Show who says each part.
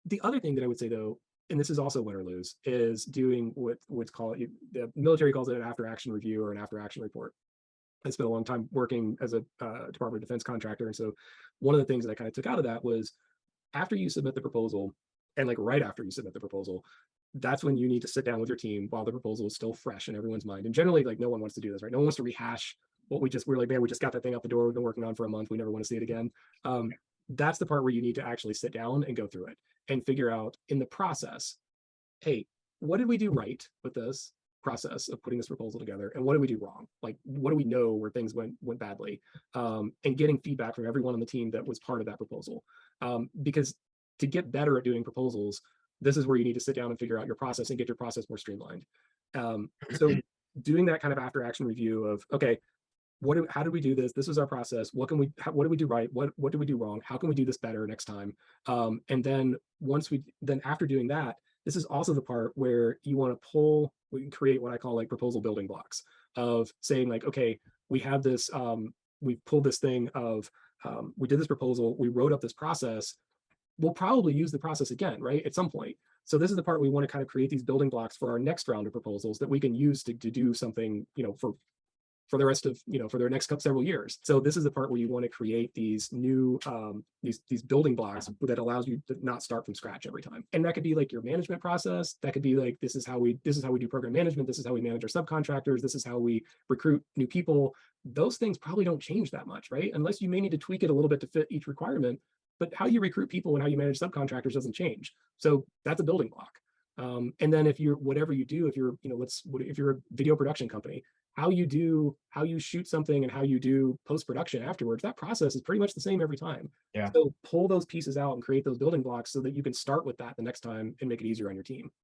Speaker 1: The other thing that I would say though, and this is also win or lose, is doing what's called, the military calls it an after action review or an after action report. I spent a long time working as a Department of Defense contractor. And so one of the things that I kind of took out of that was after you submit the proposal, and like right after you submit the proposal, that's when you need to sit down with your team while the proposal is still fresh in everyone's mind. And generally, like no one wants to do this, right? No one wants to rehash what we're like, man, we just got that thing out the door, we've been working on for a month, we never want to see it again. That's the part where you need to actually sit down and go through it and figure out in the process, hey, what did we do right with this process of putting this proposal together, and what did we do wrong? Like, what do we know where things went badly? And getting feedback from everyone on the team that was part of that proposal, because to get better at doing proposals, this is where you need to sit down and figure out your process and get your process more streamlined. So doing that kind of after action review of, okay, how did we do this? This was our process. What did we do right? What did we do wrong? How can we do this better next time? And then after doing that, this is also the part where you want to we can create what I call like proposal building blocks of saying like, okay, we have this, we pulled this thing of, we did this proposal, we wrote up this process. We'll probably use the process again, right? At some point. So this is the part we want to kind of create these building blocks for our next round of proposals that we can use to do something, for the rest of, for their next several years. So this is the part where you want to create these new, these building blocks that allows you to not start from scratch every time. And that could be like your management process. That could be like, this is how we do program management. This is how we manage our subcontractors. This is how we recruit new people. Those things probably don't change that much, right? Unless you may need to tweak it a little bit to fit each requirement, but how you recruit people and how you manage subcontractors doesn't change. So that's a building block. And then if you're, whatever you do, if you're, if you're a video production company, how you shoot something and how you do post-production afterwards, that process is pretty much the same every time.
Speaker 2: Yeah.
Speaker 1: So pull those pieces out and create those building blocks so that you can start with that the next time and make it easier on your team.